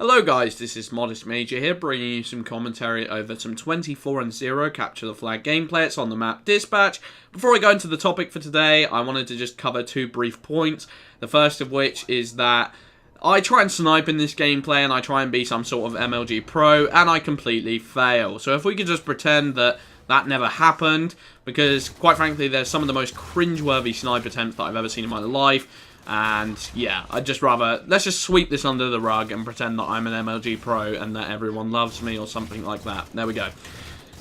Hello guys, this is Modest Major here, bringing you some commentary over some 24-0 Capture the Flag gameplay. It's on the map Dispatch. Before I go into the topic for today, I wanted to just cover two brief points. The first of which is that I try and snipe in this gameplay and I try and be some sort of MLG pro, and I completely fail. So if we could just pretend that that never happened, because quite frankly there's some of the most cringeworthy snipe attempts that I've ever seen in my life. And yeah, I'd just rather, let's just sweep this under the rug and pretend that I'm an MLG pro and that everyone loves me or something like that. There we go.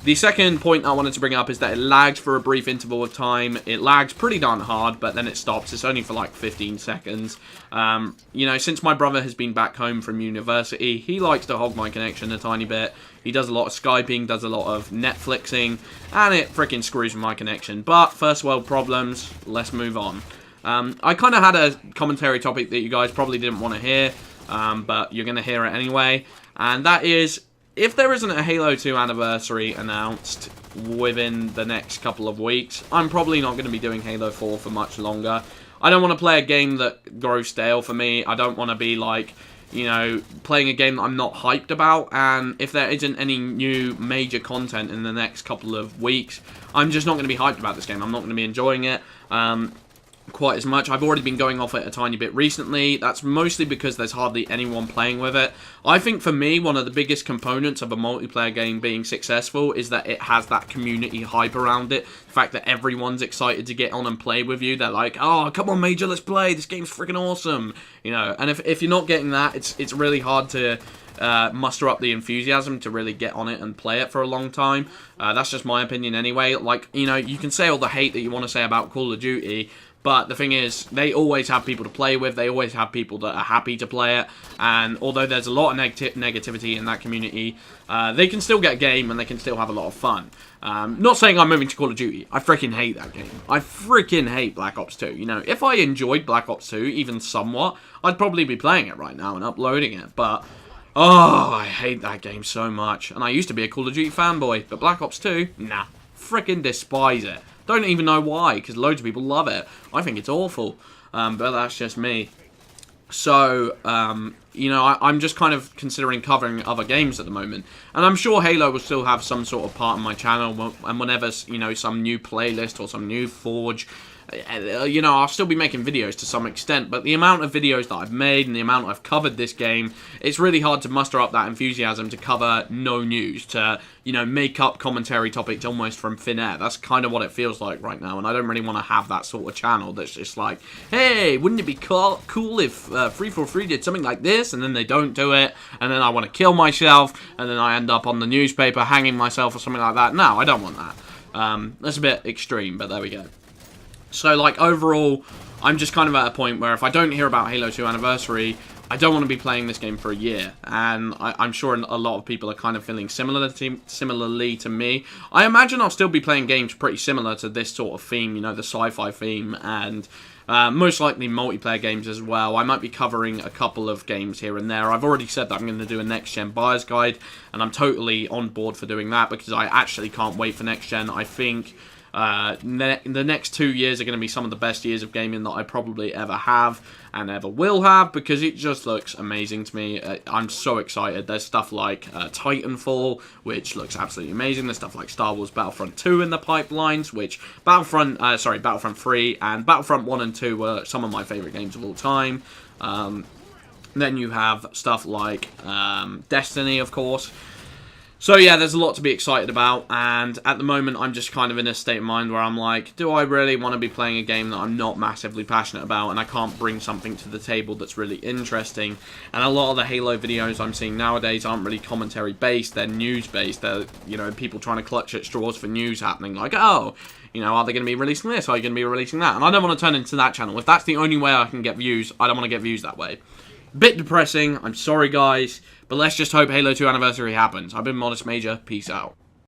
The second point I wanted to bring up is that it lags for a brief interval of time. It lags pretty darn hard, but then it stops. It's only for like 15 seconds. You know, since my brother has been back home from university, he likes to hog my connection a tiny bit. He does a lot of Skyping, does a lot of Netflixing, and it freaking screws with my connection. But first world problems, let's move on. I kind of had a commentary topic that you guys probably didn't want to hear, but you're going to hear it anyway, and that is, if there isn't a Halo 2 anniversary announced within the next couple of weeks, I'm probably not going to be doing Halo 4 for much longer. I don't want to play a game that grows stale for me. I don't want to be like, you know, playing a game that I'm not hyped about, and if there isn't any new major content in the next couple of weeks, I'm just not going to be hyped about this game. I'm not going to be enjoying it quite as much. I've already been going off it a tiny bit recently. That's mostly because there's hardly anyone playing with it. I think for me, one of the biggest components of a multiplayer game being successful is that it has that community hype around it. The fact that everyone's excited to get on and play with you. They're like, oh, come on, Major, let's play. This game's freaking awesome. You know, and if you're not getting that, it's really hard to muster up the enthusiasm to really get on it and play it for a long time. That's just my opinion anyway. Like, you know, you can say all the hate that you want to say about Call of Duty, but the thing is, they always have people to play with, they always have people that are happy to play it, and although there's a lot of negativity in that community, they can still get a game and they can still have a lot of fun. Not saying I'm moving to Call of Duty, I freaking hate that game. I freaking hate Black Ops 2, you know, if I enjoyed Black Ops 2, even somewhat, I'd probably be playing it right now and uploading it, but oh, I hate that game so much, and I used to be a Call of Duty fanboy, but Black Ops 2, nah, freaking despise it. Don't even know why, because loads of people love it. I think it's awful, but that's just me. So, you know, I'm just kind of considering covering other games at the moment. And I'm sure Halo will still have some sort of part in my channel, and whenever, you know, some new playlist or some new Forge, you know, I'll still be making videos to some extent, but the amount of videos that I've made and the amount I've covered this game, it's really hard to muster up that enthusiasm to cover no news, to, you know, make up commentary topics almost from thin air. That's kind of what it feels like right now, and I don't really want to have that sort of channel that's just like, hey, wouldn't it be cool if 343 did something like this, and then they don't do it, and then I want to kill myself, and then I end up on the newspaper hanging myself or something like that. No, I don't want that. That's a bit extreme, but there we go. So, like, overall, I'm just kind of at a point where if I don't hear about Halo 2 Anniversary, I don't want to be playing this game for a year. And I'm sure a lot of people are kind of feeling similarly to me. I imagine I'll still be playing games pretty similar to this sort of theme, you know, the sci-fi theme, and most likely multiplayer games as well. I might be covering a couple of games here and there. I've already said that I'm going to do a next-gen buyer's guide, and I'm totally on board for doing that because I actually can't wait for next-gen. I think the next 2 years are going to be some of the best years of gaming that I probably ever have and ever will have, because it just looks amazing to me. I'm so excited. There's stuff like Titanfall, which looks absolutely amazing. There's stuff like Star Wars Battlefront 2 in the pipelines, which Battlefront 3 and Battlefront 1 and 2 were some of my favourite games of all time. Then you have stuff like Destiny, of course. So yeah, there's a lot to be excited about, and at the moment I'm just kind of in a state of mind where I'm like, do I really want to be playing a game that I'm not massively passionate about, and I can't bring something to the table that's really interesting? And a lot of the Halo videos I'm seeing nowadays aren't really commentary based, they're news based. They're, you know, people trying to clutch at straws for news happening, like, oh, you know, are they going to be releasing this, are you going to be releasing that? And I don't want to turn into that channel. If that's the only way I can get views, I don't want to get views that way. Bit depressing, I'm sorry guys, but let's just hope Halo 2 Anniversary happens. I've been Modest Major, peace out.